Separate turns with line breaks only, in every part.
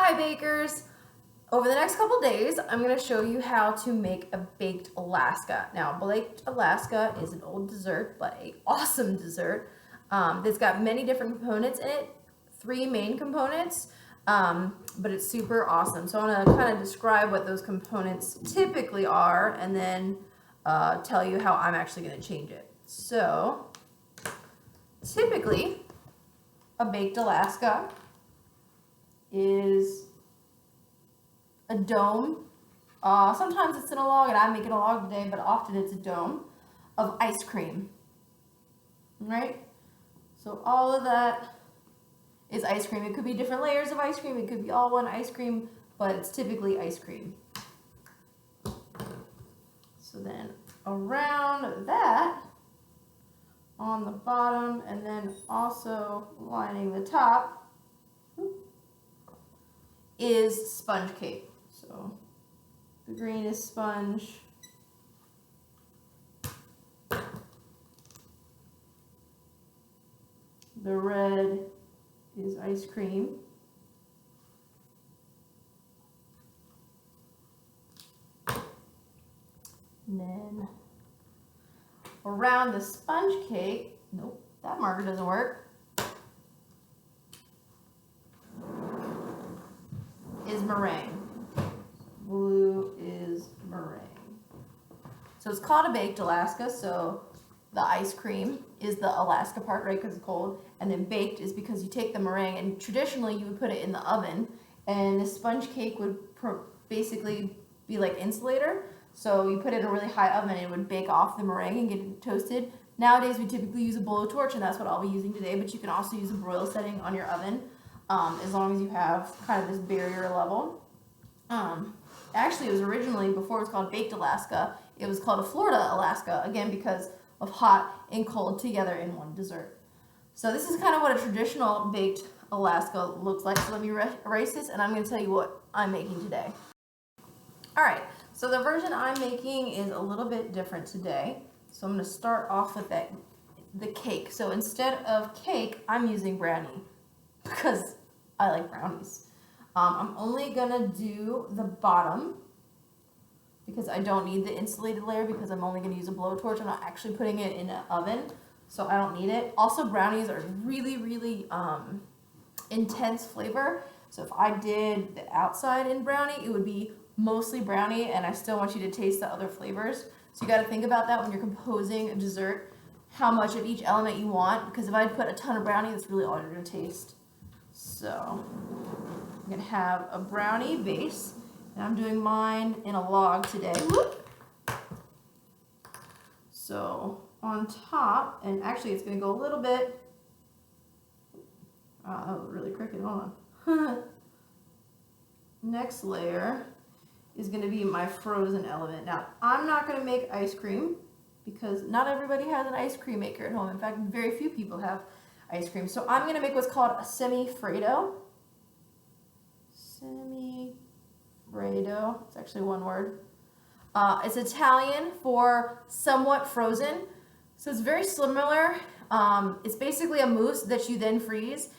Hi bakers! Over the next couple days, I'm going to show you how to make a baked Alaska. Now, baked Alaska is an old dessert, but an awesome dessert. That's got many different components in it, 3 main components, but it's super awesome. So I'm going to kind of describe what those components typically are and then tell you how I'm actually going to change it. So, typically, a baked Alaska is a dome. Sometimes it's in a log, and I'm making a log today, but often it's a dome of ice cream. Right? So all of that is ice cream. It could be different layers of ice cream. It could be all one ice cream, but it's typically ice cream. So then around that, on the bottom, and then also lining the top, is sponge cake. So the green is sponge. The red is ice cream. And then around the sponge cake, nope, that marker doesn't work, is meringue. Blue is meringue. So it's called a baked Alaska, so the ice cream is the Alaska part, right, because it's cold, and then baked is because you take the meringue, and traditionally you would put it in the oven, and the sponge cake would basically be like insulator, so you put it in a really high oven and it would bake off the meringue and get it toasted. Nowadays we typically use a blowtorch, and that's what I'll be using today, but you can also use a broil setting on your oven, as long as you have kind of this barrier level. Actually, it was originally, before it was called baked Alaska, it was called a Florida Alaska, again because of hot and cold together in one dessert. So this is kind of what a traditional baked Alaska looks like. So let me erase this, and I'm going to tell you what I'm making today. Alright, so the version I'm making is a little bit different today. So I'm going to start off with the cake. So instead of cake, I'm using brownie because I like brownies. I'm only going to do the bottom because I don't need the insulated layer because I'm only going to use a blowtorch. I'm not actually putting it in an oven, so I don't need it. Also, brownies are really, really intense flavor. So if I did the outside in brownie, it would be mostly brownie, and I still want you to taste the other flavors. So you got to think about that when you're composing a dessert, how much of each element you want, because if I put a ton of brownie, that's really all you're going to taste. So I'm going to have a brownie base, and I'm doing mine in a log today. Whoop. So on top, and actually it's going to go a little bit, that was really crooked, hold on. Next layer is going to be my frozen element. Now, I'm not going to make ice cream because not everybody has an ice cream maker at home. In fact, very few people have ice cream. So I'm going to make what's called a semi-freddo. Semi-freddo. It's actually one word. It's Italian for somewhat frozen. So it's very similar. It's basically a mousse that you then freeze.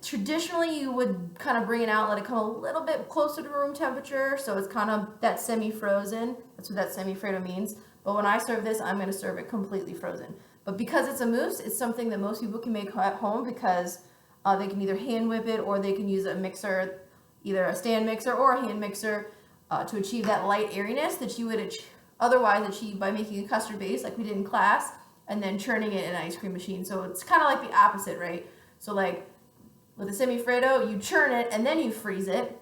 Traditionally, you would kind of bring it out, let it come a little bit closer to room temperature, so it's kind of that semi-frozen. That's what that semi-freddo means. But when I serve this, I'm going to serve it completely frozen. But because it's a mousse, it's something that most people can make at home because they can either hand whip it or they can use a mixer, either a stand mixer or a hand mixer, to achieve that light airiness that you would otherwise achieve by making a custard base like we did in class and then churning it in an ice cream machine. So it's kind of like the opposite, right? So like with a semi-freddo, you churn it and then you freeze it.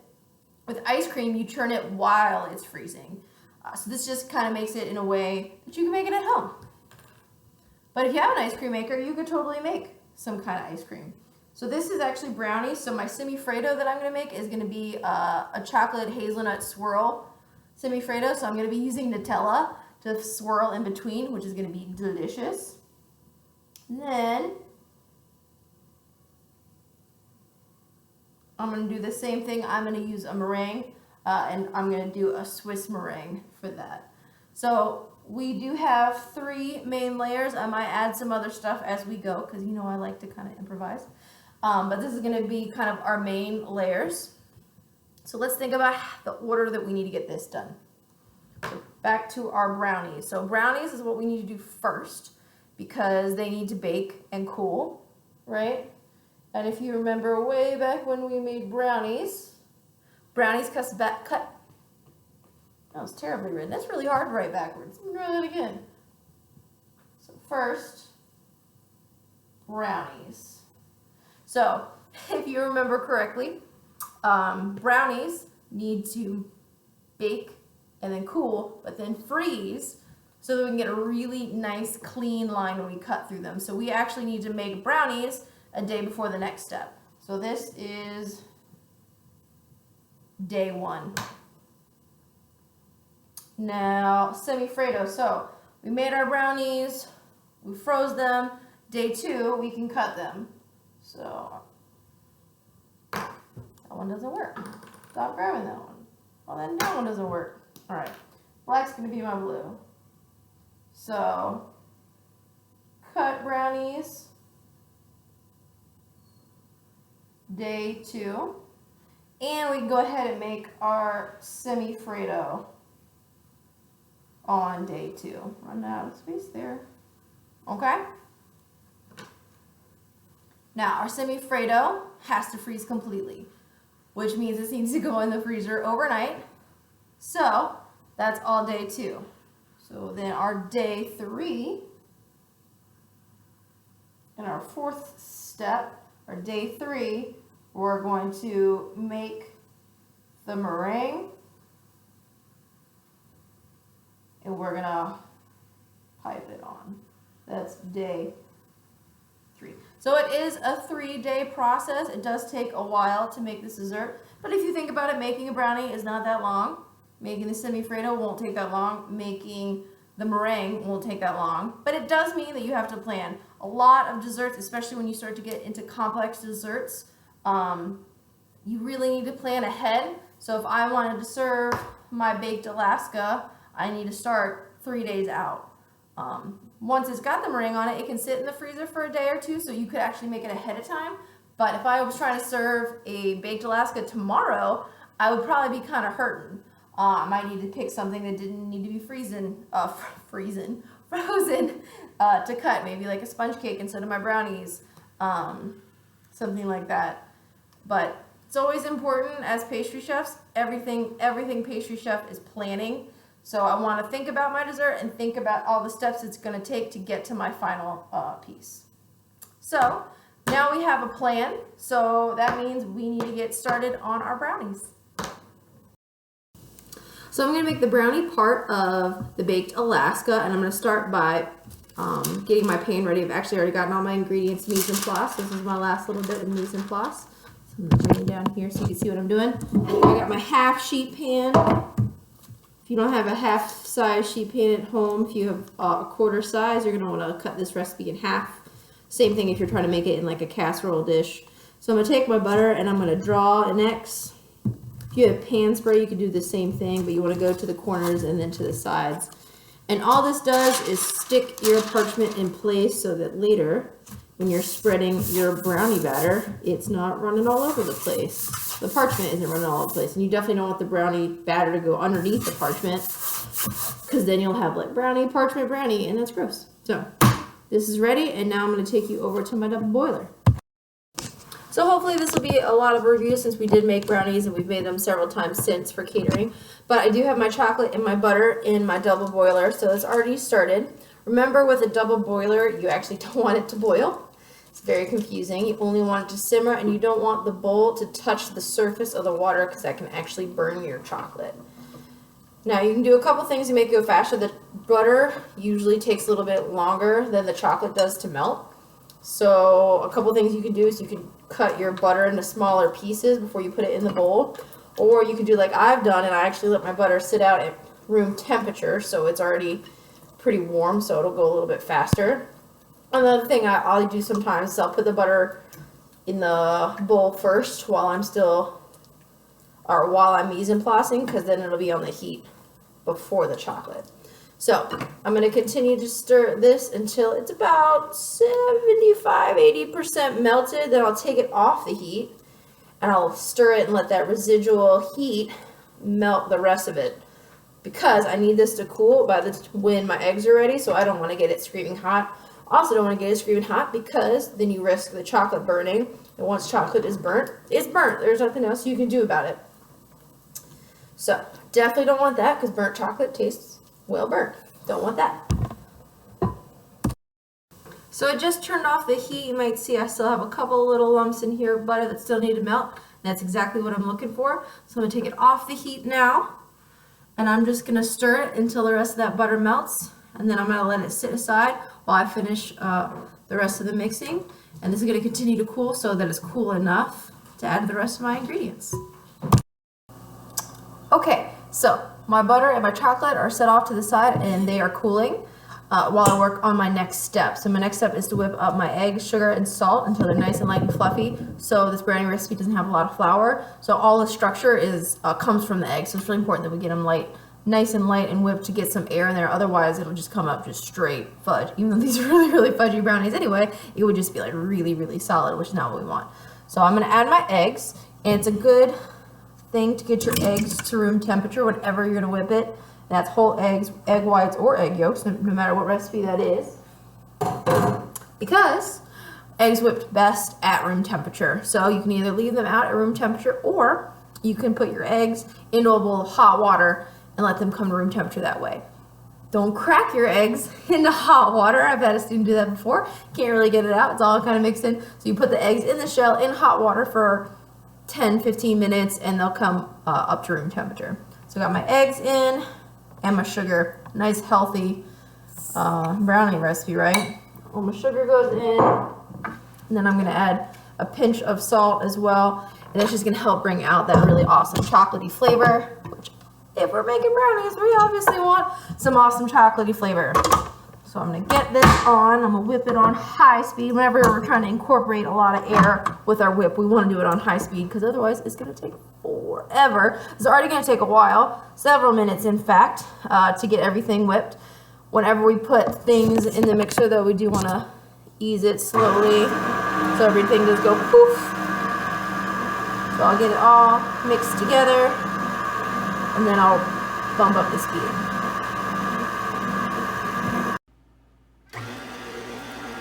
With ice cream, you churn it while it's freezing. So this just kind of makes it in a way that you can make it at home. But if you have an ice cream maker, you could totally make some kind of ice cream. So this is actually brownie. So my semi-freddo that I'm going to make is going to be a chocolate hazelnut swirl semi-freddo. So I'm going to be using Nutella to swirl in between, which is going to be delicious. And then I'm going to do the same thing. I'm going to use a meringue, and I'm going to do a Swiss meringue for that. So we do have 3 main layers. I might add some other stuff as we go because you know I like to kind of improvise. But this is going to be kind of our main layers. So let's think about the order that we need to get this done. So back to our brownies. So brownies is what we need to do first because they need to bake and cool, right? And if you remember way back when we made brownies cut, that was terribly written. That's really hard to write backwards. Let me try that again. So first, brownies. So if you remember correctly, brownies need to bake and then cool, but then freeze so that we can get a really nice clean line when we cut through them. So we actually need to make brownies a day before the next step. So this is day 1. Now, semifreddo. So we made our brownies, we froze them. Day 2, we can cut them. So that one doesn't work. Stop grabbing that one. Well, then that one doesn't work. All right, black's gonna be my blue. So cut brownies. Day 2. And we can go ahead and make our semifreddo on day 2. Run out of space there. Okay? Now, our semifreddo has to freeze completely, which means this needs to go in the freezer overnight. So, that's all day 2. So then our day 3, and our 4th step, or day 3, we're going to make the meringue, and we're gonna pipe it on. That's day 3. So it is a 3-day process. It does take a while to make this dessert, but if you think about it, making a brownie is not that long. Making the semifreddo won't take that long. Making the meringue won't take that long, but it does mean that you have to plan a lot of desserts, especially when you start to get into complex desserts. You really need to plan ahead. So if I wanted to serve my baked Alaska, I need to start 3 days out. Once it's got the meringue on it, it can sit in the freezer for a day or 2, so you could actually make it ahead of time. But if I was trying to serve a baked Alaska tomorrow, I would probably be kind of hurting. I might need to pick something that didn't need to be frozen to cut, maybe like a sponge cake instead of my brownies, something like that. But it's always important as pastry chefs, everything pastry chef is planning. So I want to think about my dessert and think about all the steps it's going to take to get to my final piece. So now we have a plan, so that means we need to get started on our brownies. So I'm going to make the brownie part of the baked Alaska, and I'm going to start by getting my pan ready. I've actually already gotten all my ingredients mise en place. This is my last little bit of mise en place. So I'm going to bring it down here so you can see what I'm doing. I got my half sheet pan. If you don't have a half size sheet pan at home, if you have a quarter size, you're going to want to cut this recipe in half. Same thing if you're trying to make it in like a casserole dish. So I'm going to take my butter and I'm going to draw an X. If you have pan spray, you can do the same thing, but you want to go to the corners and then to the sides. And all this does is stick your parchment in place so that later, when you're spreading your brownie batter, it's not running all over the place. The parchment isn't running all over the place. And you definitely don't want the brownie batter to go underneath the parchment, because then you'll have like brownie, parchment, brownie, and that's gross. So this is ready, and now I'm going to take you over to my double boiler. So hopefully this will be a lot of review since we did make brownies and we've made them several times since for catering. But I do have my chocolate and my butter in my double boiler, so it's already started. Remember, with a double boiler, you actually don't want it to boil. It's very confusing. You only want it to simmer, and you don't want the bowl to touch the surface of the water because that can actually burn your chocolate. Now you can do a couple things to make it go faster. The butter usually takes a little bit longer than the chocolate does to melt. So a couple things you can do is you can cut your butter into smaller pieces before you put it in the bowl, or you can do like I've done, and I actually let my butter sit out at room temperature, so it's already pretty warm, so it'll go a little bit faster. Another thing I'll do sometimes is I'll put the butter in the bowl first while I'm mise en placing, because then it'll be on the heat before the chocolate. So I'm going to continue to stir this until it's about 75-80% melted. Then I'll take it off the heat, and I'll stir it and let that residual heat melt the rest of it, because I need this to cool when my eggs are ready, so I don't want to get it screaming hot. Also don't want to get it screaming hot because then you risk the chocolate burning, and once chocolate is burnt, it's burnt. There's nothing else you can do about it. So definitely don't want that, because burnt chocolate tastes well burnt. Don't want that. So I just turned off the heat. You might see I still have a couple little lumps in here of butter that still need to melt. That's exactly what I'm looking for. So I'm going to take it off the heat now, and I'm just going to stir it until the rest of that butter melts, and then I'm going to let it sit aside while I finish the rest of the mixing. And this is going to continue to cool so that it's cool enough to add the rest of my ingredients. Okay, so my butter and my chocolate are set off to the side, and they are cooling while I work on my next step. So my next step is to whip up my eggs, sugar, and salt until they're nice and light and fluffy. So this brownie recipe doesn't have a lot of flour. So all the structure comes from the eggs. So it's really important that we get them nice and light and whipped to get some air in there. Otherwise, it'll just come up just straight fudge. Even though these are really, really fudgy brownies anyway, it would just be like really, really solid, which is not what we want. So I'm going to add my eggs, and it's a good thing to get your eggs to room temperature whenever you're going to whip it. That's whole eggs, egg whites, or egg yolks, no matter what recipe that is, because eggs whipped best at room temperature. So you can either leave them out at room temperature, or you can put your eggs into a bowl of hot water and let them come to room temperature that way. Don't crack your eggs into hot water. I've had a student do that before. Can't really get it out. It's all kind of mixed in. So you put the eggs in the shell in hot water for 10-15 minutes, and they'll come up to room temperature. So I got my eggs in and my sugar. Nice healthy brownie recipe, right? All my sugar goes in, and then I'm going to add a pinch of salt as well, and that's just going to help bring out that really awesome chocolatey flavor, which if we're making brownies, we obviously want some awesome chocolatey flavor. So I'm going to get this on. I'm going to whip it on high speed. Whenever we're trying to incorporate a lot of air with our whip, we want to do it on high speed, because otherwise it's going to take forever. It's already going to take a while, several minutes in fact, to get everything whipped. Whenever we put things in the mixer, though, we do want to ease it slowly so everything does go poof. So I'll get it all mixed together, and then I'll bump up the speed.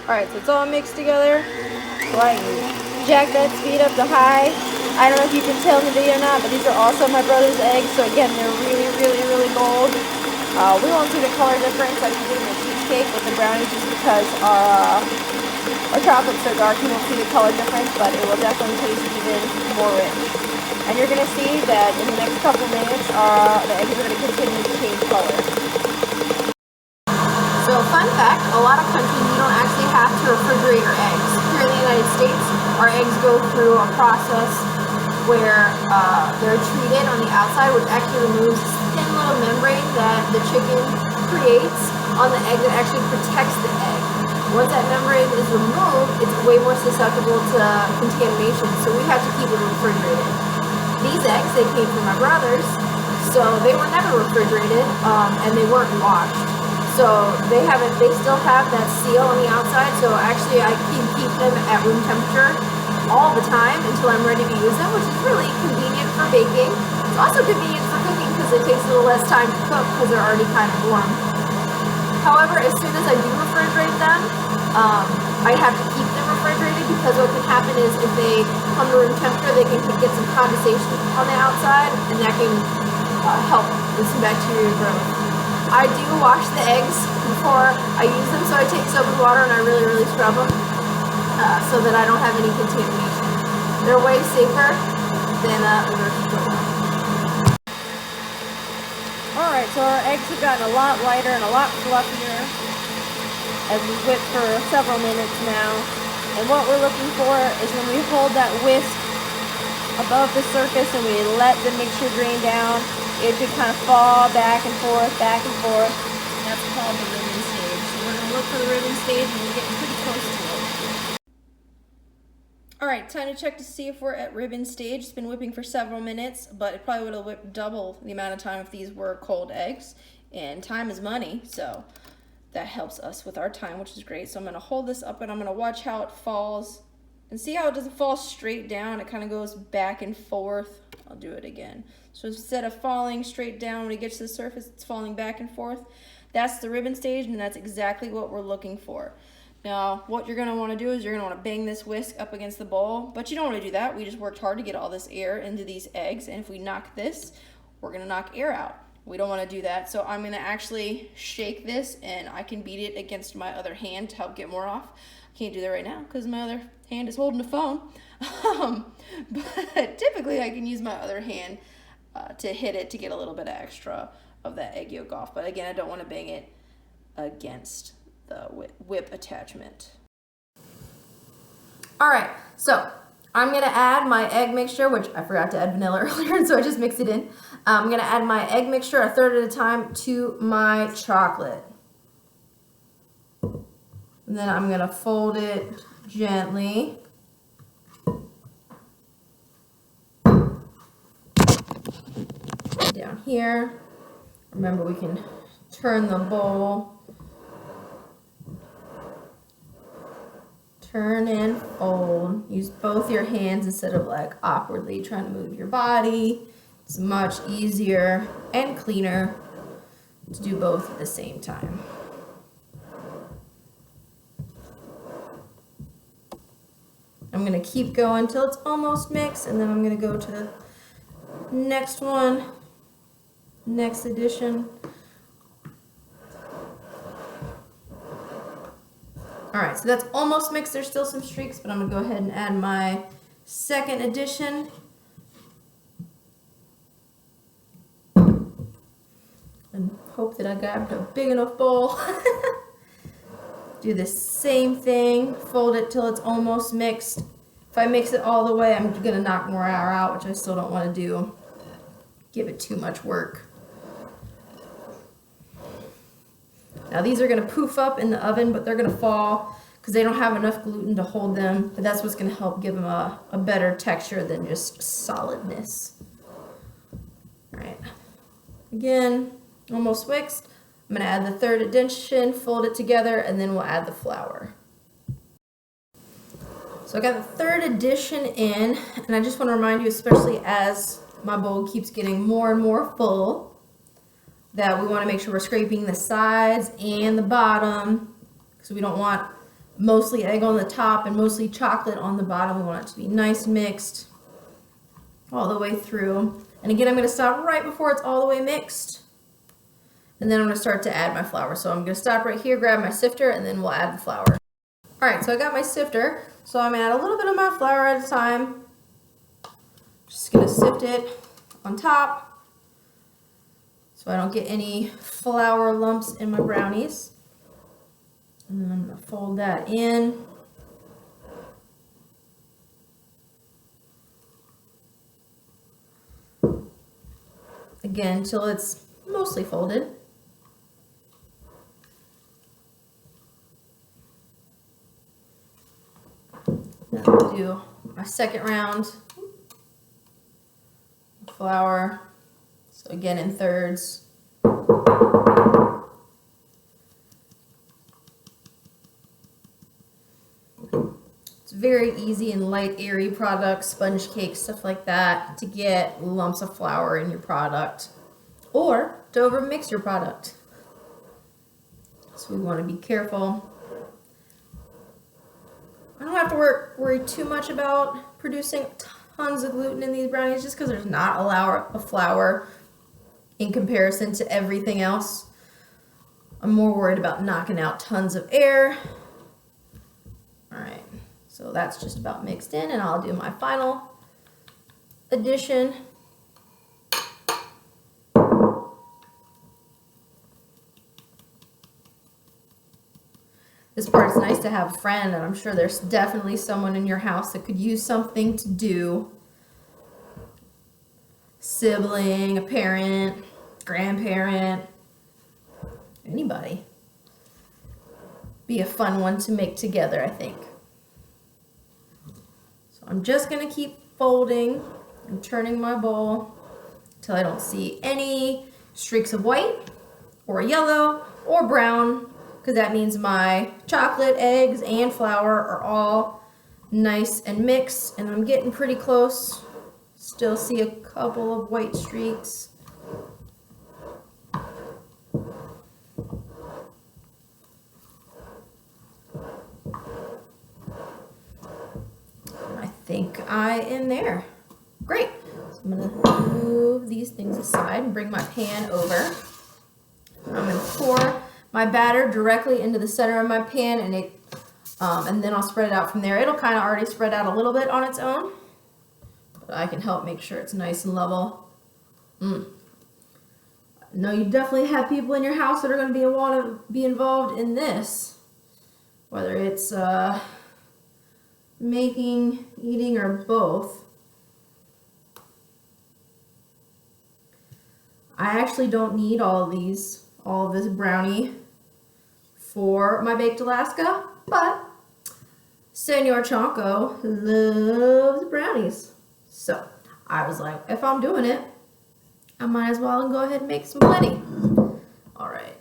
Alright, so it's all mixed together. So I jack that speed up to high. I don't know if you can tell in the video or not, but these are also my brother's eggs. So again, they're really, really, really gold. We won't see the color difference like we do in the cheesecake with the brownies, just because our chocolate's so dark, you won't see the color difference, but it will definitely taste even more rich. And you're going to see that in the next couple minutes, the eggs are going to continue to change color. So fun fact, a lot of countries you don't actually have to refrigerate your eggs. Here in the United States, our eggs go through a process where they're treated on the outside, which actually removes this thin little membrane that the chicken creates on the egg that actually protects the egg. Once that membrane is removed, it's way more susceptible to contamination, so we have to keep it refrigerated. These eggs, they came from my brother's, so they were never refrigerated, and they weren't washed. So they still have that seal on the outside, so actually I keep them at room temperature all the time until I'm ready to use them, which is really convenient for baking. It's also convenient for cooking because it takes a little less time to cook because they're already kind of warm. However, as soon as I do refrigerate them, I have to keep them refrigerated, because what can happen is if they come to room temperature, they can get some condensation on the outside, and that can help with some bacteria growth. I do wash the eggs before I use them, so I take soap and water and I really, really scrub them so that I don't have any contamination. They're way safer than reverse control. Alright, so our eggs have gotten a lot lighter and a lot fluffier as we whip for several minutes now. And what we're looking for is when we hold that whisk above the surface and we let the mixture drain down, it should kind of fall back and forth, back and forth. And that's called the ribbon stage. So we're going to look for the ribbon stage, and we're getting pretty close to it. Alright, time to check to see if we're at ribbon stage. It's been whipping for several minutes, but it probably would have whipped double the amount of time if these were cold eggs. And time is money, so that helps us with our time, which is great. So I'm going to hold this up, and I'm going to watch how it falls
And see how it doesn't fall straight down? It kind of goes back and forth. I'll do it again. So instead of falling straight down when it gets to the surface, it's falling back and forth. That's the ribbon stage, and that's exactly what we're looking for. Now, what you're gonna wanna do is you're gonna wanna bang this whisk up against the bowl, but you don't wanna do that. We just worked hard to get all this air into these eggs, and if we knock this, we're gonna knock air out. We don't wanna do that, so I'm gonna actually shake this, and I can beat it against my other hand to help get more off. I can't do that right now because my other hand is holding the phone. But typically I can use my other hand to hit it to get a little bit extra of that egg yolk off. But again, I don't want to bang it against the whip attachment.
All right, so I'm gonna add my egg mixture, which I forgot to add vanilla earlier, and so I just mixed it in. I'm gonna add my egg mixture a third at a time to my chocolate. And then I'm gonna fold it gently. Down here. Remember, we can turn the bowl. Turn and fold. Use both your hands instead of like awkwardly trying to move your body. It's much easier and cleaner to do both at the same time. I'm going to keep going until it's almost mixed, and then I'm going to go to the next one, next addition. All right, so that's almost mixed. There's still some streaks, but I'm going to go ahead and add my second addition. And hope that I grabbed a big enough bowl. Do the same thing, fold it till it's almost mixed. If I mix it all the way, I'm gonna knock more air out, which I still don't wanna do. Give it too much work. Now these are gonna poof up in the oven, but they're gonna fall because they don't have enough gluten to hold them, but that's what's gonna help give them a better texture than just solidness. All right, again, almost mixed. I'm going to add the third addition, fold it together, and then we'll add the flour. So I got the third addition in, and I just want to remind you, especially as my bowl keeps getting more and more full, that we want to make sure we're scraping the sides and the bottom, because we don't want mostly egg on the top and mostly chocolate on the bottom. We want it to be nice mixed all the way through. And again, I'm going to stop right before it's all the way mixed. And then I'm going to start to add my flour. So I'm going to stop right here, grab my sifter, and then we'll add the flour. All right, so I got my sifter. So I'm going to add a little bit of my flour at a time. Just going to sift it on top so I don't get any flour lumps in my brownies. And then I'm going to fold that in. Again, until it's mostly folded. Then I'll do my second round of flour. So again, in thirds. It's very easy and light, airy products, sponge cakes, stuff like that, to get lumps of flour in your product or to overmix your product. So we want to be careful. I don't have to worry too much about producing tons of gluten in these brownies just because there's not a lot of flour in comparison to everything else. I'm more worried about knocking out tons of air. All right, so that's just about mixed in, and I'll do my final addition. This part's nice to have a friend, and I'm sure there's definitely someone in your house that could use something to do. Sibling, a parent, grandparent, anybody. Be a fun one to make together, I think. So I'm just going to keep folding and turning my bowl until I don't see any streaks of white or yellow or brown, because that means my chocolate, eggs, and flour are all
nice and mixed, and I'm getting pretty close. Still see a couple of white streaks. I think I am there. Great. So I'm gonna move these things aside and bring my pan over. I'm gonna pour my batter directly into the center of my pan, and then I'll spread it out from there. It'll kind of already spread out a little bit on its own, but I can help make sure it's nice and level. No, you definitely have people in your house that are going to want to be involved in this, whether it's making, eating, or both. I actually don't need all of this brownie for my baked Alaska, but Senor Chonko loves brownies. So I was like, if I'm doing it, I might as well go ahead and make some plenty. All right.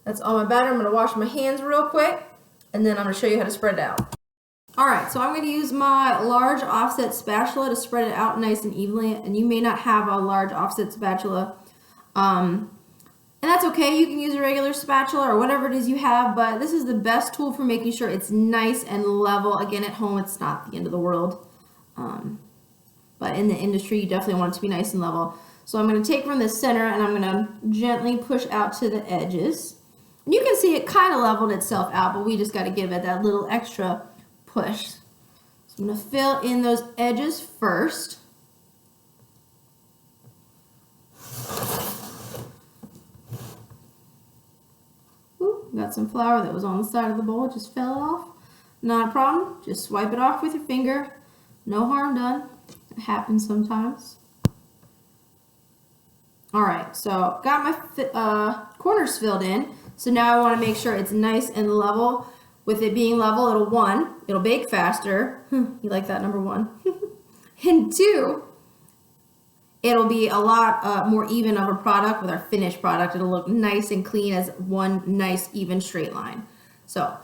That's all my batter. I'm going to wash my hands real quick, and then I'm going to show you how to spread it out. All right, so I'm going to use my large offset spatula to spread it out nice and evenly, and you may not have a large offset spatula. And that's okay. You can use a regular spatula or whatever it is you have, but this is the best tool for making sure it's nice and level. Again, at home, it's not the end of the world. But in the industry, you definitely want it to be nice and level. So I'm going to take from the center and I'm going to gently push out to the edges. And you can see it kind of leveled itself out, but we just got to give it that little extra push. So I'm going to fill in those edges first. Ooh, got some flour that was on the side of the bowl, it just fell off. Not a problem, just swipe it off with your finger. No harm done. It happens sometimes. Alright, so got my corners filled in. So now I want to make sure it's nice and level. With it being level, it'll bake faster. You like that, number one. And two, it'll be a lot more even of a product with our finished product. It'll look nice and clean as one nice even straight line. So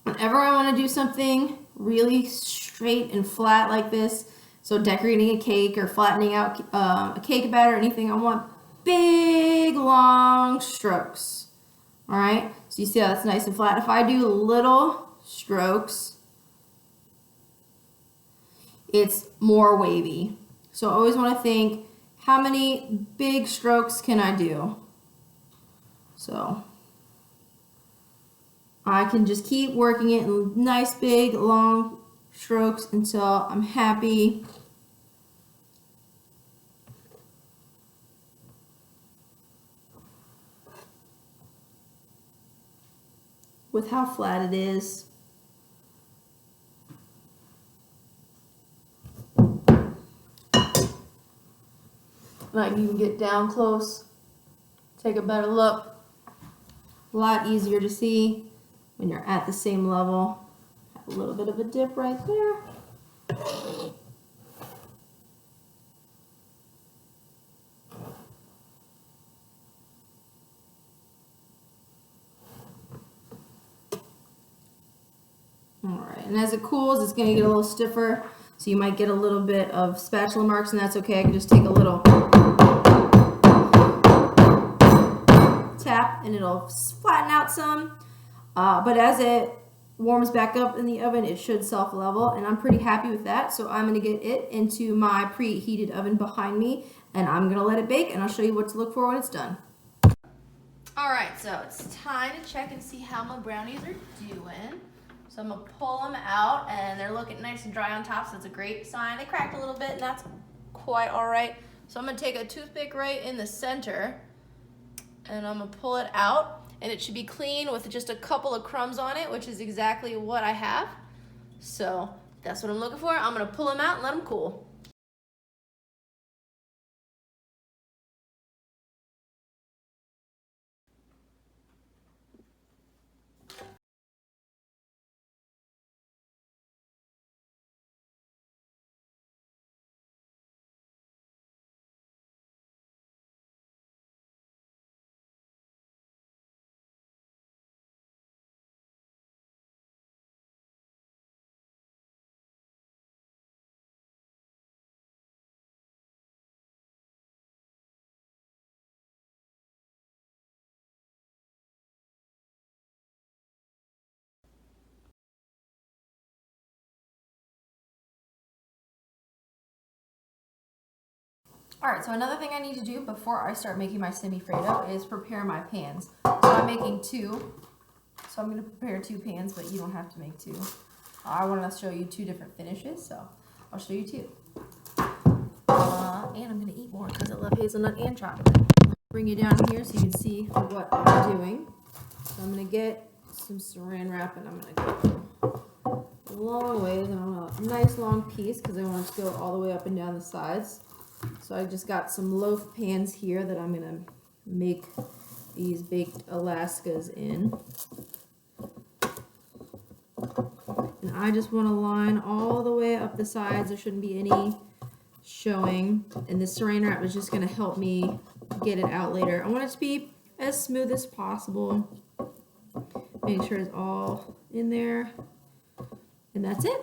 whenever I want to do something really straight and flat like this, so decorating a cake or flattening out a cake batter or anything, I want big long strokes. All right, so you see how that's nice and flat. If I do little strokes, it's more wavy. So I always want to think, how many big strokes can I do? So I can just keep working it in nice big long strokes until I'm happy. With how flat it is. I can even get down close, take a better look. A lot easier to see when you're at the same level. Have a little bit of a dip right there. Alright, and as it cools, it's going to get a little stiffer, so you might get a little bit of spatula marks, and that's okay. I can just take a little tap, and it'll flatten out some. But as it warms back up in the oven, it should self-level, and I'm pretty happy with that. So I'm going to get it into my preheated oven behind me, and I'm going to let it bake, and I'll show you what to look for when it's done. Alright, so it's time to check and see how my brownies are doing. So I'm going to pull them out, and they're looking nice and dry on top, so that's a great sign. They cracked a little bit, and that's quite all right. So I'm going to take a toothpick right in the center, and I'm going to pull it out, and it should be clean with just a couple of crumbs on it, which is exactly what I have. So that's what I'm looking for. I'm going to pull them out and let them cool.
All right, so another thing I need to do before I start making my semifreddo is prepare my pans. So I'm making 2, so I'm going to prepare 2 pans, but you don't have to make 2. I want to show you 2 different finishes, so I'll show you 2. And I'm going to eat more because I love hazelnut and chocolate. Bring you down here so you can see what I'm doing. So I'm going to get some saran wrap, and I'm going to go a long ways. I want a nice long piece because I want it to go all the way up and down the sides. So I just got some loaf pans here that I'm going to make these baked Alaskas in. And I just want to line all the way up the sides. There shouldn't be any showing. And this saran wrap is just going to help me get it out later. I want it to be as smooth as possible. Make sure it's all in there. And that's it.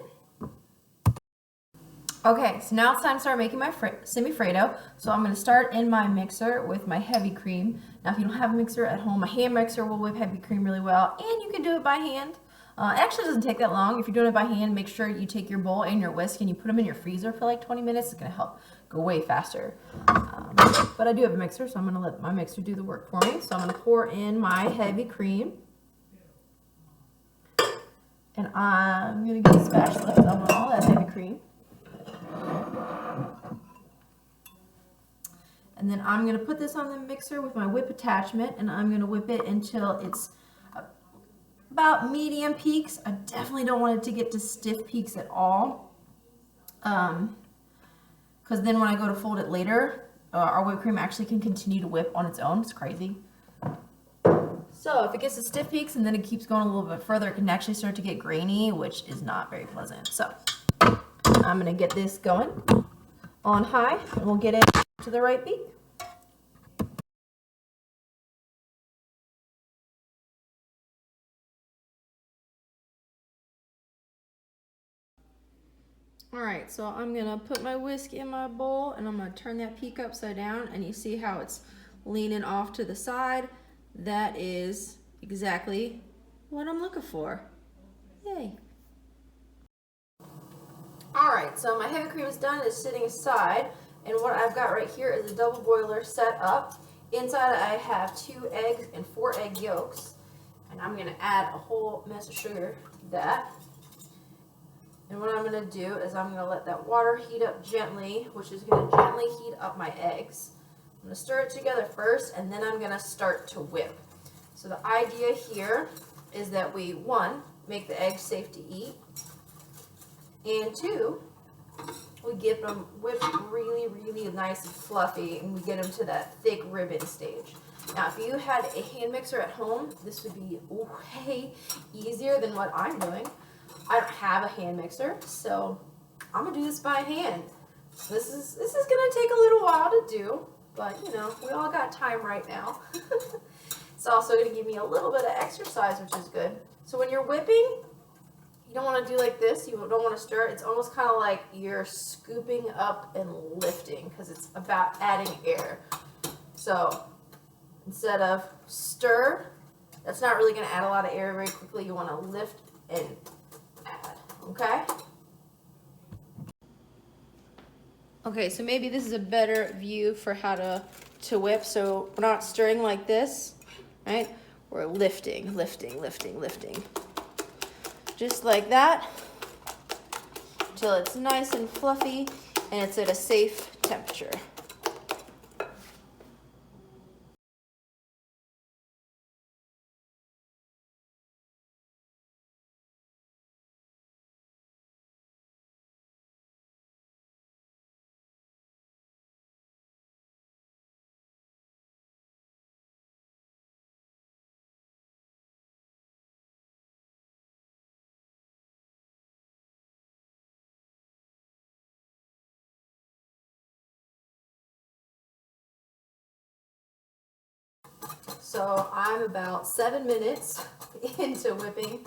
Okay, so now it's time to start making my semifreddo. So I'm going to start in my mixer with my heavy cream. Now if you don't have a mixer at home, a hand mixer will whip heavy cream really well, and you can do it by hand. It actually doesn't take that long. If you're doing it by hand, make sure you take your bowl and your whisk and you put them in your freezer for like 20 minutes. It's going to help go way faster. But I do have a mixer, so I'm going to let my mixer do the work for me. So I'm going to pour in my heavy cream. And I'm going to get a spatula because I want all that heavy cream. And then I'm going to put this on the mixer with my whip attachment, and I'm going to whip it until it's about medium peaks. I definitely don't want it to get to stiff peaks at all, because then when I go to fold it later, our whipped cream actually can continue to whip on its own. It's crazy. So if it gets to stiff peaks and then it keeps going a little bit further, it can actually start to get grainy, which is not very pleasant. So I'm going to get this going on high, and we'll get it to the right peak. Alright, so I'm going to put my whisk in my bowl, and I'm going to turn that peak upside down, and you see how it's leaning off to the side. That is exactly what I'm looking for. Yay! Alright, so my heavy cream is done. It's sitting aside, and what I've got right here is a double boiler set up. Inside I have 2 eggs and 4 egg yolks, and I'm going to add a whole mess of sugar to that. And what I'm going to do is I'm going to let that water heat up gently, which is going to gently heat up my eggs. I'm going to stir it together first, and then I'm going to start to whip. So the idea here is that we, 1, make the eggs safe to eat, and 2, we get them whipped really, really nice and fluffy, and we get them to that thick ribbon stage. Now, if you had a hand mixer at home, this would be way easier than what I'm doing. I don't have a hand mixer, so I'm gonna do this by hand. This is gonna take a little while to do, but you know, we all got time right now. It's also gonna give me a little bit of exercise, which is good. So when you're whipping, you don't want to do like this. You don't want to stir. It's almost kind of like you're scooping up and lifting, because it's about adding air. So instead of stir, that's not really going to add a lot of air very quickly. You want to lift and add, okay?
Okay, so maybe this is a better view for how to whip. So we're not stirring like this, right? We're lifting, lifting, lifting, lifting. Just like that, until it's nice and fluffy and it's at a safe temperature.
So I'm about 7 minutes into whipping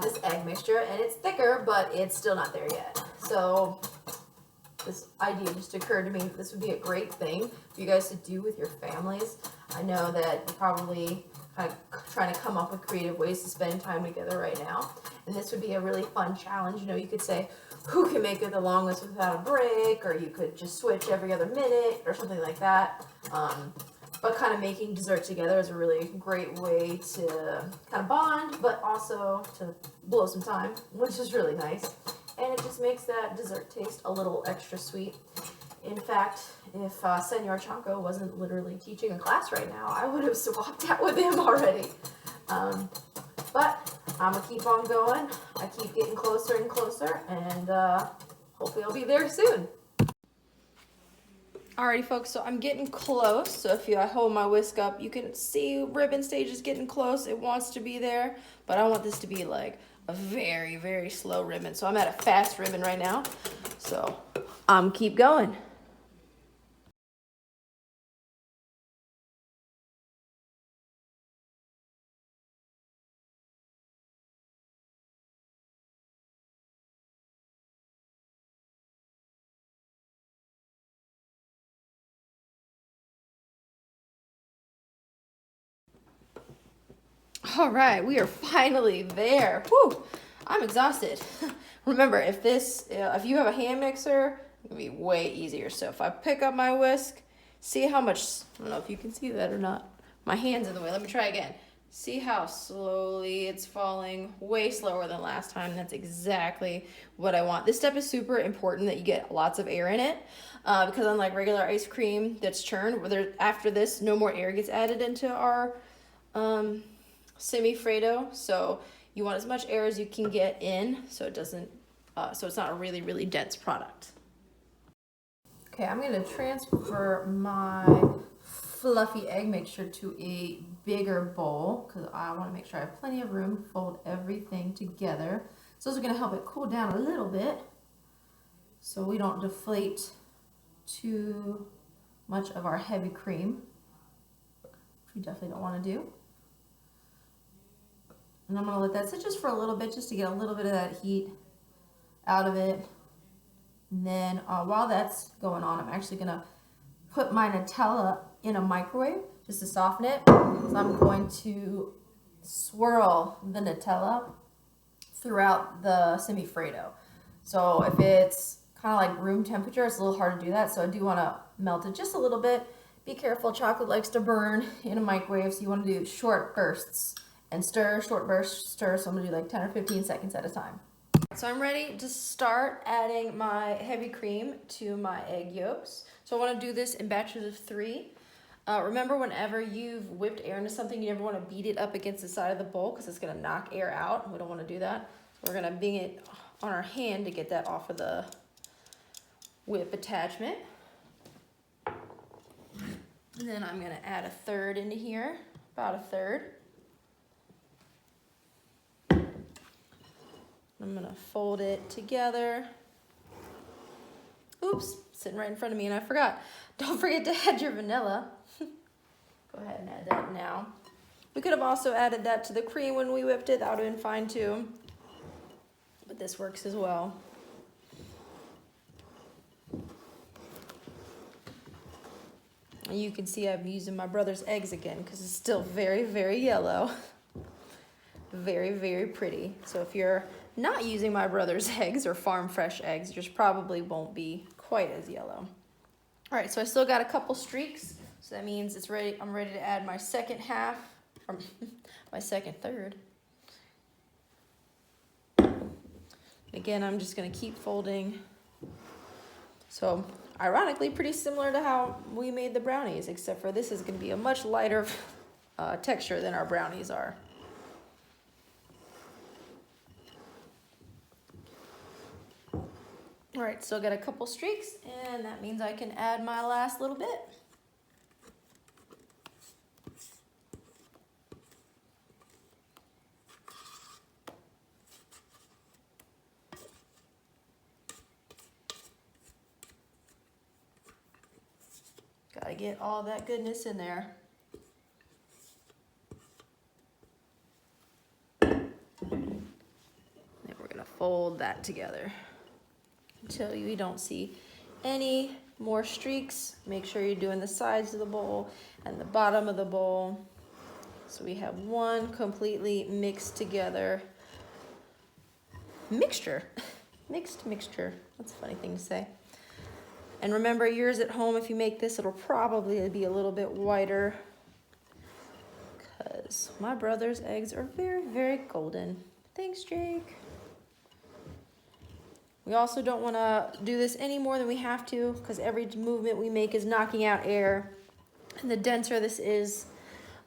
this egg mixture, and it's thicker, but it's still not there yet. So this idea just occurred to me that this would be a great thing for you guys to do with your families. I know that you're probably kind of trying to come up with creative ways to spend time together right now. And this would be a really fun challenge. You know, you could say, who can make it the longest without a break, or you could just switch every other minute or something like that. But kind of making dessert together is a really great way to kind of bond, but also to blow some time, which is really nice. And it just makes that dessert taste a little extra sweet. In fact, if Senor Chanko wasn't literally teaching a class right now, I would have swapped out with him already. But I'm going to keep on going. I keep getting closer and closer, and hopefully I'll be there soon.
Alrighty, folks, so I'm getting close. So if I hold my whisk up, you can see ribbon stage is getting close. It wants to be there, but I want this to be like a very, very slow ribbon. So I'm at a fast ribbon right now. So keep going. All right, we are finally there. Whew, I'm exhausted. Remember, if you have a hand mixer, it'll be way easier. So if I pick up my whisk, see how much, I don't know if you can see that or not. My hand's in the way. Let me try again. See how slowly it's falling, way slower than last time. That's exactly what I want. This step is super important that you get lots of air in it because unlike regular ice cream that's churned, after this, no more air gets added into our semi-Freddo, so you want as much air as you can get in so it doesn't so it's not a really, really dense product.
Okay, I'm going to transfer my fluffy egg mixture to a bigger bowl because I want to make sure I have plenty of room to fold everything together. So those are going to help it cool down a little bit so we don't deflate too much of our heavy cream, which we definitely don't want to do. And I'm going to let that sit just for a little bit just to get a little bit of that heat out of it. And then while that's going on, I'm actually going to put my Nutella in a microwave just to soften it. So I'm going to swirl the Nutella throughout the semi-Freddo. So if it's kind of like room temperature, it's a little hard to do that. So I do want to melt it just a little bit. Be careful, chocolate likes to burn in a microwave, so you want to do short bursts. And stir, short burst, stir, so I'm going to do like 10 or 15 seconds at a time. So I'm ready to start adding my heavy cream to my egg yolks. So I want to do this in batches of 3. Remember, whenever you've whipped air into something, you never want to beat it up against the side of the bowl because it's going to knock air out. We don't want to do that. So we're going to bang it on our hand to get that off of the whip attachment. And then I'm going to add a third into here, about a third. I'm gonna fold it together. Oops, sitting right in front of me and I forgot. Don't forget to add your vanilla. Go ahead and add that now. We could have also added that to the cream when we whipped it. That would have been fine too. But this works as well. And you can see I'm using my brother's eggs again because it's still very, very yellow. Very, very pretty. So if you're not using my brother's eggs or farm fresh eggs, yours probably won't be quite as yellow. All right, so I still got a couple streaks. So that means it's ready. I'm ready to add my second half, or my second third. Again, I'm just gonna keep folding. So ironically, pretty similar to how we made the brownies, except for this is gonna be a much lighter texture than our brownies are. All right, still got a couple streaks, and that means I can add my last little bit. Gotta get all that goodness in there. Then we're gonna fold that together until you don't see any more streaks. Make sure you're doing the sides of the bowl and the bottom of the bowl. So we have one completely mixed together
mixture. Mixed mixture. That's a funny thing to say. And remember, yours at home, if you make this, it'll probably be a little bit whiter, because my brother's eggs are very, very golden. Thanks, Jake. We also don't want to do this any more than we have to, because every movement we make is knocking out air. And the denser this is,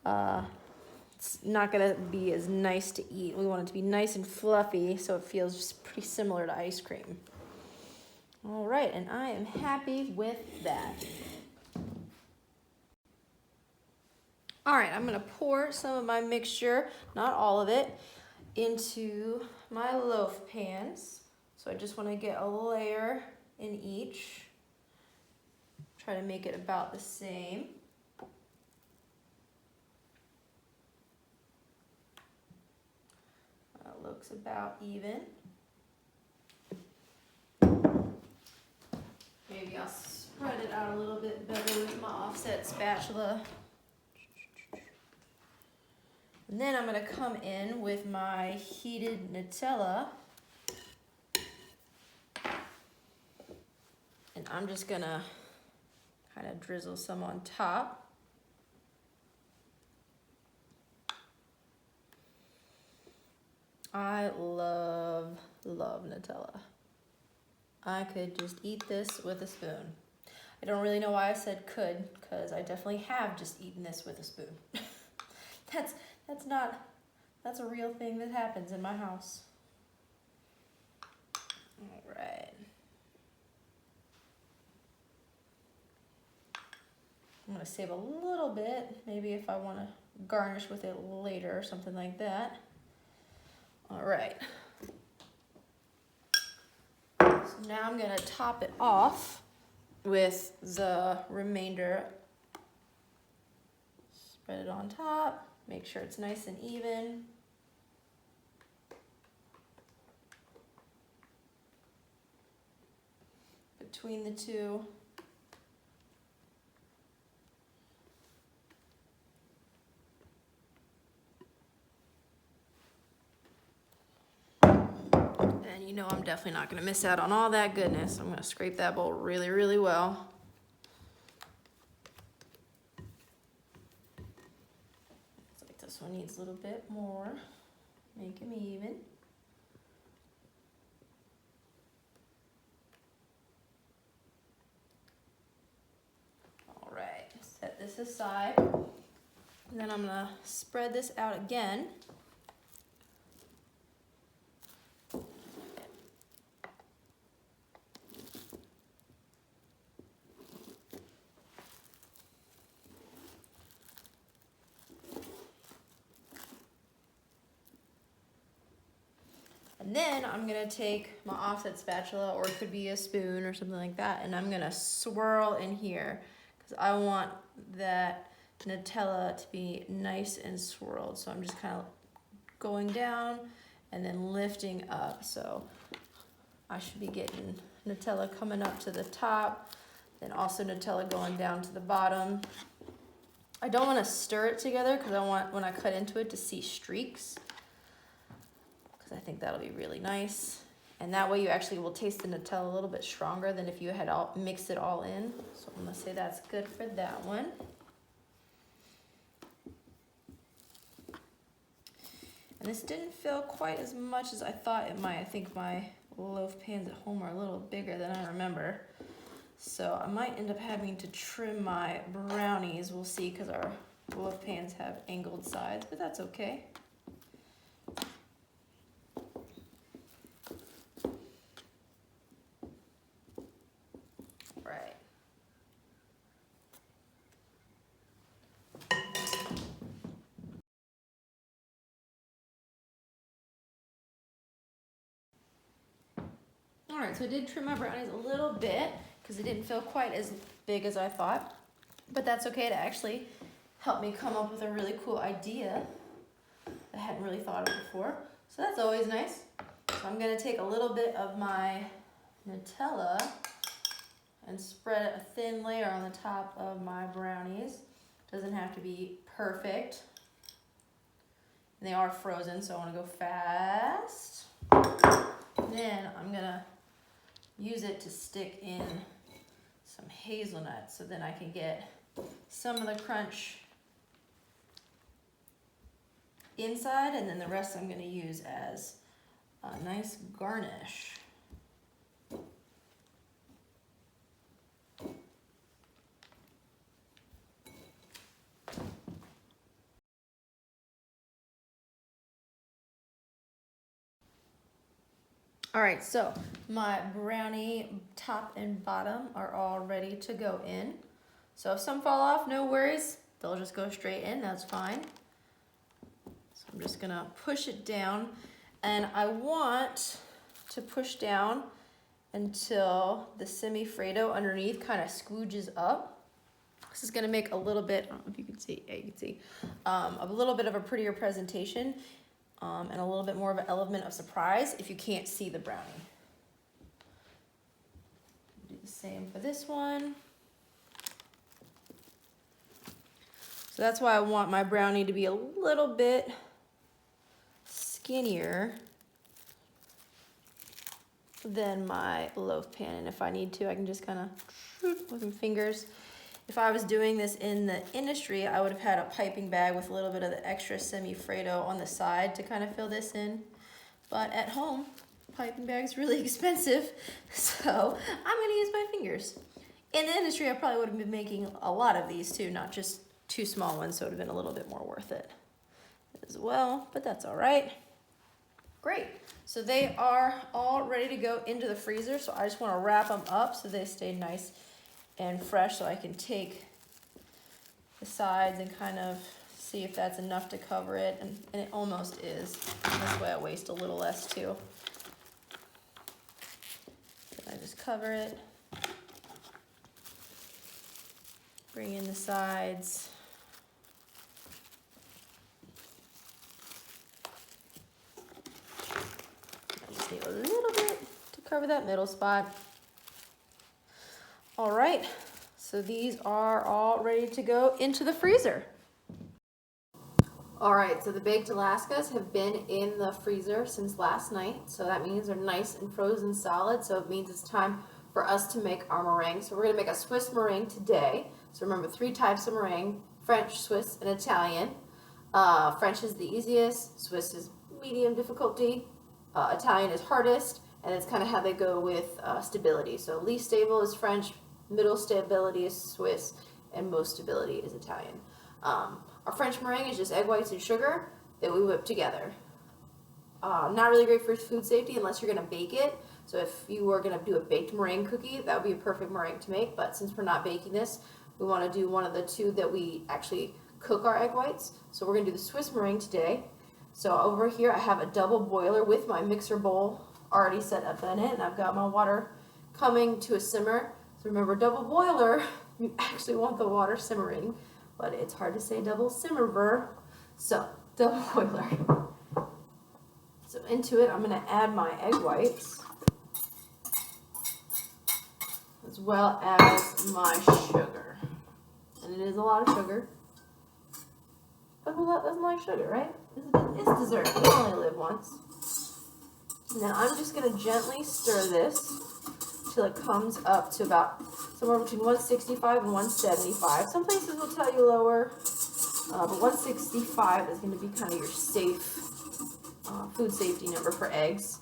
it's not going to be as nice to eat. We want it to be nice and fluffy, so it feels just pretty similar to ice cream. All right, and I am happy with that. All right, I'm gonna pour some of my mixture, not all of it, into my loaf pans. So I just wanna get a layer in each. Try to make it about the same. That looks about even. Maybe I'll spread it out a little bit better with my offset spatula. And then I'm gonna come in with my heated Nutella. And I'm just gonna kind of drizzle some on top. I love Nutella. I could just eat this with a spoon. I don't really know why I said could, because I definitely have just eaten this with a spoon. That's a real thing that happens in my house. All right. I'm gonna save a little bit, maybe if I wanna garnish with it later or something like that. All right. So now I'm gonna top it off with the remainder. Spread it on top, make sure it's nice and even. Between the two. And you know I'm definitely not gonna miss out on all that goodness. I'm gonna scrape that bowl really, really well. Looks like this one needs a little bit more. Make them even. All right, set this aside. And then I'm gonna spread this out again. And then I'm gonna take my offset spatula, or it could be a spoon or something like that, and I'm gonna swirl in here because I want that Nutella to be nice and swirled. So I'm just kind of going down and then lifting up. So I should be getting Nutella coming up to the top, then also Nutella going down to the bottom. I don't want to stir it together because I want, when I cut into it, to see streaks. I think that'll be really nice. And that way you actually will taste the Nutella a little bit stronger than if you had all mixed it all in. So I'm gonna say that's good for that one. And this didn't fill quite as much as I thought it might. I think my loaf pans at home are a little bigger than I remember. So I might end up having to trim my brownies. We'll see, because our loaf pans have angled sides, but that's okay. Alright, so I did trim my brownies a little bit because it didn't feel quite as big as I thought, but that's okay. To actually help me come up with a really cool idea I hadn't really thought of before. So that's always nice. So I'm going to take a little bit of my Nutella and spread a thin layer on the top of my brownies. Doesn't have to be perfect. And they are frozen, so I want to go fast.
use it to stick in some hazelnuts so then I can get some of the crunch inside, and then the rest I'm going to use as a nice garnish. All right, so my brownie top and bottom are all ready to go in. So if some fall off, no worries. They'll just go straight in, that's fine. So I'm just gonna push it down, and I want to push down until the semi-Fredo underneath kind of squooges up. This is gonna make a little bit, I don't know if you can see, yeah, you can see, a little bit of a prettier presentation. And a little bit more of an element of surprise if you can't see the brownie. Do the same for this one. So that's why I want my brownie to be a little bit skinnier than my loaf pan. And if I need to, I can just kind of with my fingers. If I was doing this in the industry, I would have had a piping bag with a little bit of the extra semi-Fredo on the side to kind of fill this in. But at home, piping bag's really expensive, so I'm gonna use my fingers. In the industry, I probably would have been making a lot of these too, not just 2 small ones, so it would have been a little bit more worth it as well, but that's all right. Great, so they are all ready to go into the freezer, so I just wanna wrap them up so they stay nice and fresh, so I can take the sides and kind of see if that's enough to cover it, and it almost is. This way I waste a little less too. Then I just cover it, bring in the sides. I just need a little bit to cover that middle spot. All right, so these are all ready to go into the freezer. All right, so the baked Alaskas have been in the freezer since last night, so that means they're nice and frozen solid, so it means it's time for us to make our meringue. So we're gonna make a Swiss meringue today. So remember, 3 types of meringue: French, Swiss, and Italian. French is the easiest, Swiss is medium difficulty, Italian is hardest, and it's kind of how they go with stability. So least stable is French, middle stability is Swiss, and most stability is Italian. Our French meringue is just egg whites and sugar that we whip together. Not really great for food safety unless you're going to bake it. So if you were going to do a baked meringue cookie, that would be a perfect meringue to make. But since we're not baking this, we want to do one of the 2 that we actually cook our egg whites. So we're going to do the Swiss meringue today. So over here I have a double boiler with my mixer bowl already set up in it, and I've got my water coming to a simmer. So remember, double boiler, you actually want the water simmering, but it's hard to say double simmer. So double boiler. So into it, I'm going to add my egg whites as well as my sugar. And it is a lot of sugar. But who doesn't like sugar, right? It's dessert. You only live once. Now I'm just going to gently stir this till it comes up to about somewhere between 165 and 175. Some places will tell you lower, but 165 is going to be kind of your safe food safety number for eggs.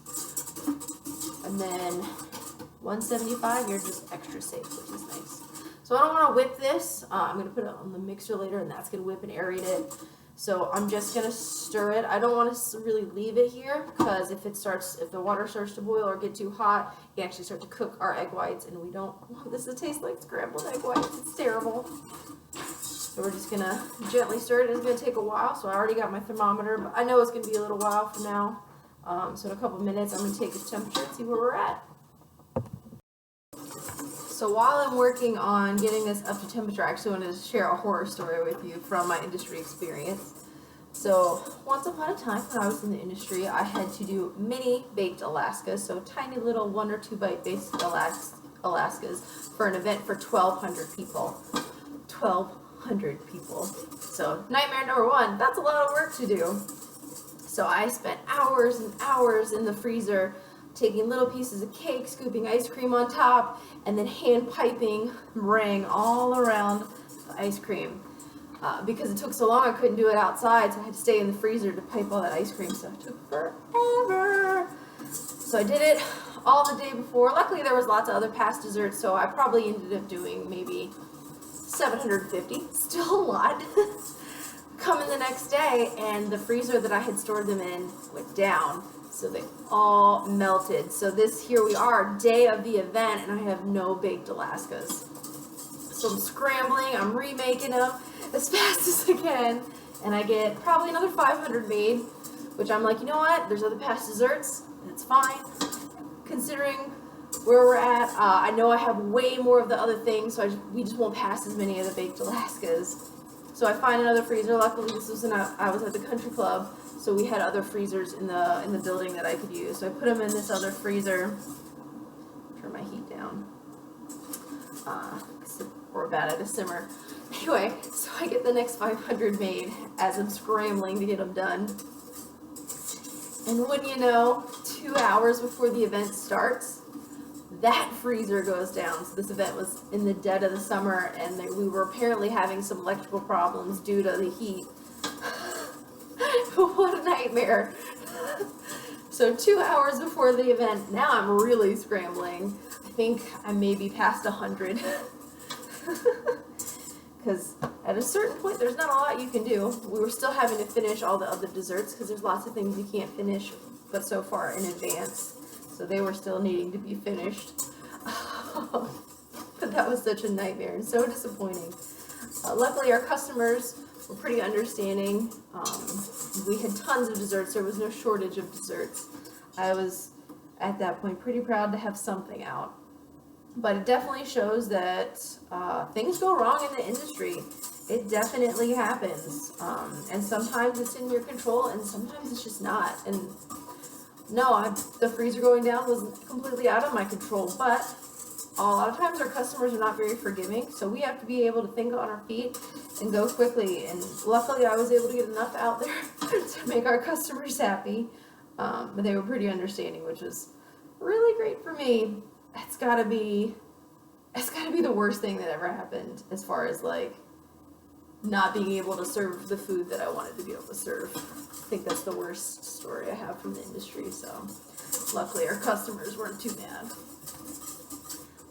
And then 175, you're just extra safe, which is nice. So I don't want to whip this. I'm going to put it on the mixer later, and that's going to whip and aerate it. So I'm just going to stir it. I don't want to really leave it here, because if the water starts to boil or get too hot, you actually start to cook our egg whites, and we don't want this to taste like scrambled egg whites. It's terrible. So we're just going to gently stir it. It's going to take a while, so I already got my thermometer, but I know it's going to be a little while from now. So in a couple minutes, I'm going to take its temperature and see where we're at. So while I'm working on getting this up to temperature, I actually wanted to share a horror story with you from my industry experience. So once upon a time, when I was in the industry, I had to do mini baked Alaskas, so tiny little 1 or 2 bite baked Alaskas for an event for 1,200 people. 1,200 people. So nightmare number 1, that's a lot of work to do. So I spent hours and hours in the freezer taking little pieces of cake, scooping ice cream on top, and then hand piping meringue all around the ice cream. Because it took so long, I couldn't do it outside, so I had to stay in the freezer to pipe all that ice cream, so it took forever. So I did it all the day before. Luckily, there was lots of other past desserts, so I probably ended up doing maybe 750, still a lot. Come in the next day, and the freezer that I had stored them in went down, so they all melted. So here we are, day of the event, and I have no baked Alaskas. So I'm scrambling, I'm remaking them as fast as I can, and I get probably another 500 made, which I'm like, you know what, there's other past desserts, and it's fine. Considering where we're at, I know I have way more of the other things, so we just won't pass as many of the baked Alaskas. So I find another freezer. Luckily, this was I was at the country club, so we had other freezers in the building that I could use. So I put them in this other freezer. Turn my heat down. We're about at a simmer. Anyway, so I get the next 500 made as I'm scrambling to get them done. And when you know, 2 hours before the event starts, that freezer goes down. So this event was in the dead of the summer, and we were apparently having some electrical problems due to the heat. What a nightmare. So 2 hours before the event, now I'm really scrambling. I think I may be past 100. Because at a certain point, there's not a lot you can do. We were still having to finish all the other desserts because there's lots of things you can't finish but so far in advance. So they were still needing to be finished. But that was such a nightmare and so disappointing. Luckily, our customers were pretty understanding. We had tons of desserts. There was no shortage of desserts. I was, at that point, pretty proud to have something out. But it definitely shows that things go wrong in the industry. It definitely happens. And sometimes it's in your control, and sometimes it's just not. And no, the freezer going down was completely out of my control. But a lot of times our customers are not very forgiving, so we have to be able to think on our feet and go quickly. And luckily, I was able to get enough out there to make our customers happy. But they were pretty understanding, which was really great for me. It's gotta be the worst thing that ever happened as far as like not being able to serve the food that I wanted to be able to serve. I think that's the worst story I have from the industry, so luckily our customers weren't too mad.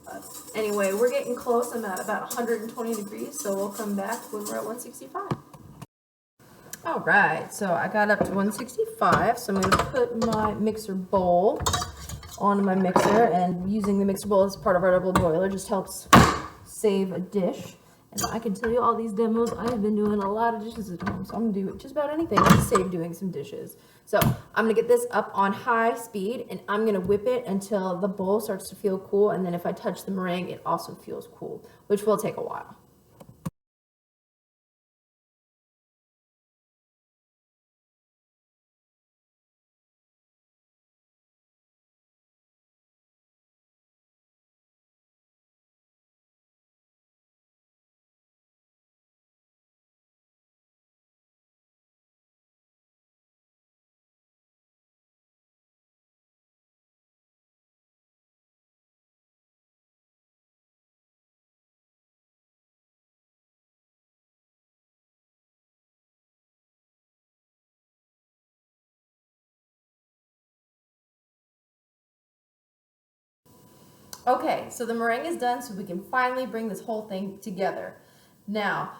But anyway, we're getting close. I'm at about 120 degrees, so we'll come back when we're at 165. All right, so I got up to 165, so I'm going to put my mixer bowl onto my mixer, and using the mixer bowl as part of our double boiler just helps save a dish. And I can tell you all these demos, I have been doing a lot of dishes at home, so I'm going to do just about anything to save doing some dishes. So I'm going to get this up on high speed, and I'm going to whip it until the bowl starts to feel cool, and then if I touch the meringue, it also feels cool, which will take a while. Okay, so the meringue is done, so we can finally bring this whole thing together. Now,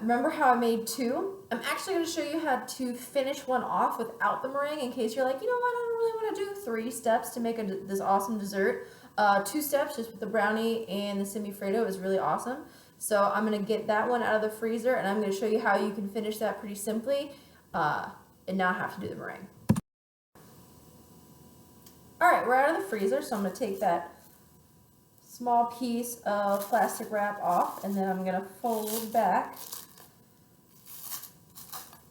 remember how I made two? I'm actually going to show you how to finish one off without the meringue in case you're like, you know what, I don't really want to do 3 steps to make this awesome dessert. 2 steps just with the brownie and the semifreddo is really awesome. So I'm going to get that one out of the freezer, and I'm going to show you how you can finish that pretty simply and not have to do the meringue. Alright, we're out of the freezer, so I'm going to take that small piece of plastic wrap off, and then I'm going to fold back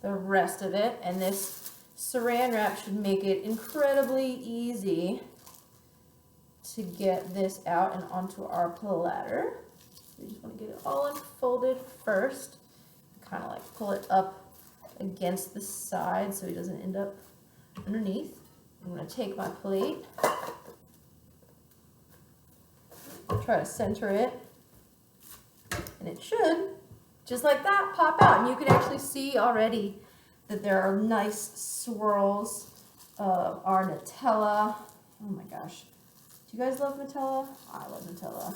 the rest of it, and this saran wrap should make it incredibly easy to get this out and onto our platter. We just want to get it all unfolded first, kind of like pull it up against the side so it doesn't end up underneath. I'm going to take my plate try to center it. And it should, just like that, pop out. And you can actually see already that there are nice swirls of our Nutella. Oh my gosh. Do you guys love Nutella? I love Nutella.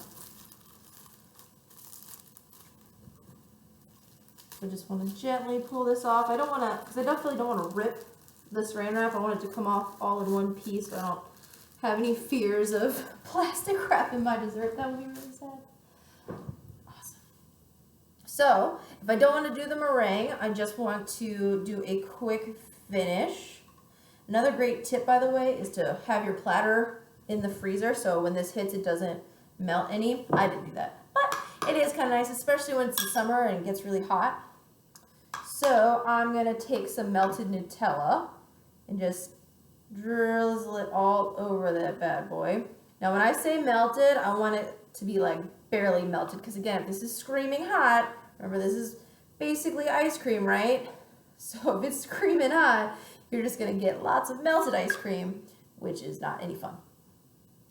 So just want to gently pull this off. I don't want to, because I definitely don't want to rip the saran wrap. I want it to come off all in one piece so I don't have any fears of plastic wrap in my dessert. That would be really sad. Awesome. So if I don't want to do the meringue, I just want to do a quick finish. Another great tip, by the way, is to have your platter in the freezer so when this hits, it doesn't melt any. I didn't do that, but it is kind of nice, especially when it's the summer and it gets really hot. So I'm going to take some melted Nutella and just drizzle it all over that bad boy. Now when I say melted, I want it to be like barely melted, because again, if this is screaming hot, remember this is basically ice cream, right? So if it's screaming hot, you're just going to get lots of melted ice cream, which is not any fun.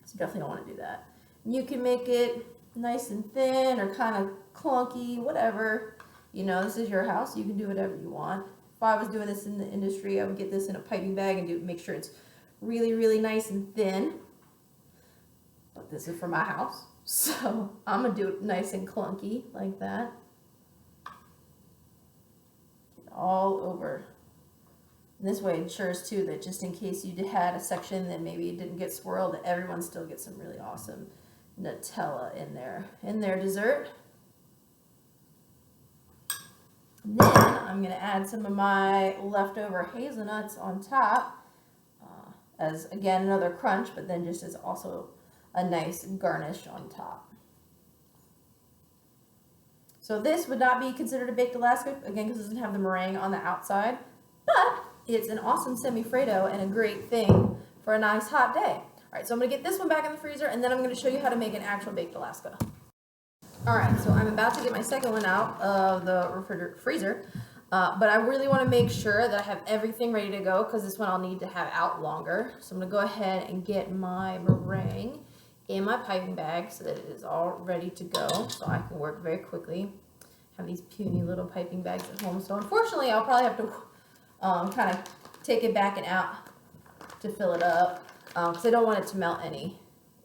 So definitely don't want to do that. And you can make it nice and thin or kind of clunky, whatever. You know, this is your house. You can do whatever you want. If I was doing this in the industry, I would get this in a piping bag and make sure it's really, really nice and thin. But this is for my house, so I'm going to do it nice and clunky like that. Get all over. And this way ensures too that just in case you had a section that maybe didn't get swirled, that everyone still gets some really awesome Nutella in their dessert. And then I'm going to add some of my leftover hazelnuts on top as, again, another crunch, but then just as also a nice garnish on top. So this would not be considered a baked Alaska, again, because it doesn't have the meringue on the outside, but it's an awesome semi-Freddo and a great thing for a nice hot day. All right, so I'm going to get this one back in the freezer, and then I'm going to show you how to make an actual baked Alaska. Alright, so I'm about to get my second one out of the freezer, but I really want to make sure that I have everything ready to go because this one I'll need to have out longer. So I'm going to go ahead and get my meringue in my piping bag so that it is all ready to go so I can work very quickly. I have these puny little piping bags at home, so unfortunately I'll probably have to kind of take it back and out to fill it up because I don't want it to melt any.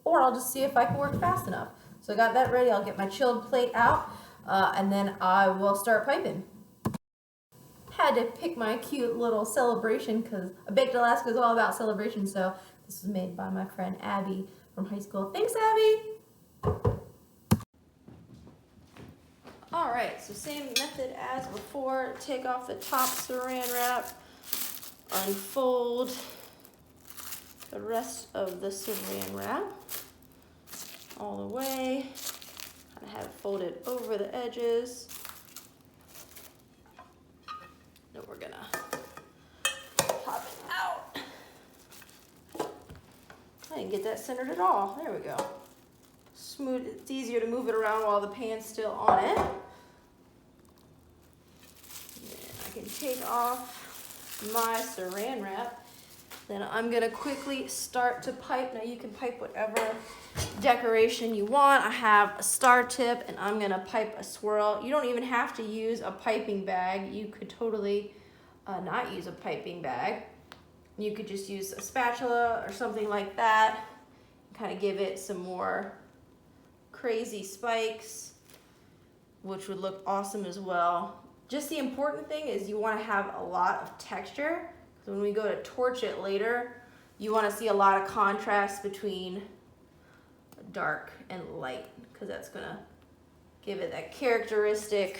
Or I'll just see if I can work fast enough. So I got that ready. I'll get my chilled plate out, and then I will start piping. Had to pick my cute little celebration because a baked Alaska is all about celebration. So this was made by my friend Abby from high school. Thanks, Abby. All right, so same method as before. Take off the top saran wrap, unfold the rest of the saran wrap all the way. I have it folded over the edges. Then we're gonna pop it out. I didn't get that centered at all. There we go. Smooth. It's easier to move it around while the pan's still on it. Then I can take off my saran wrap. Then I'm gonna quickly start to pipe. Now you can pipe whatever decoration you want. I have a star tip and I'm gonna pipe a swirl. You don't even have to use a piping bag. You could totally not use a piping bag. You could just use a spatula or something like that. Kind of give it some more crazy spikes, which would look awesome as well. Just the important thing is you want to have a lot of texture. So when we go to torch it later, you want to see a lot of contrast between dark and light, because that's going to give it that characteristic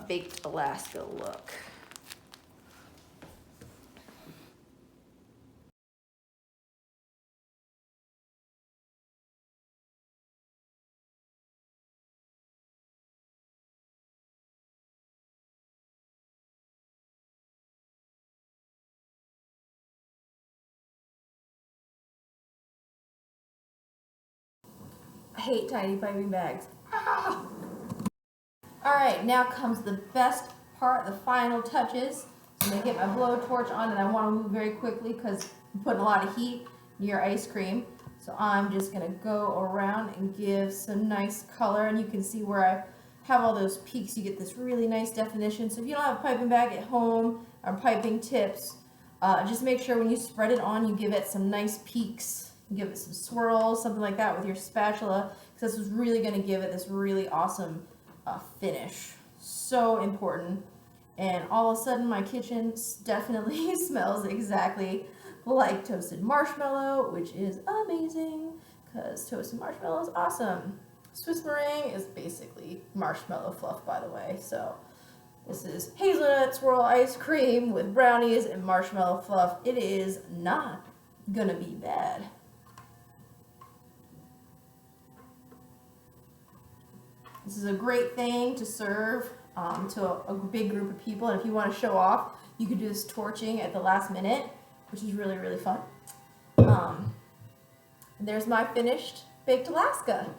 baked Alaska look. I hate tiny piping bags. Ah! All right, now comes the best part, the final touches. I'm gonna get my blowtorch on, and I want to move very quickly because I'm putting a lot of heat near ice cream. So So I'm just gonna go around and give some nice color, and you can see where I have all those peaks, you get this really nice definition. So if you don't have a piping bag at home or piping tips, just make sure when you spread it on, you give it some nice peaks, give it some swirls, something like that with your spatula, because this is really gonna give it this really awesome finish. So important. And all of a sudden my kitchen definitely smells exactly like toasted marshmallow, which is amazing because toasted marshmallow is awesome. Swiss meringue is basically marshmallow fluff, by the way. So this is hazelnut swirl ice cream with brownies and marshmallow fluff. It is not gonna be bad. This is a great thing to serve to a big group of people, and if you want to show off, you could do this torching at the last minute, which is really, really fun. And there's my finished baked Alaska.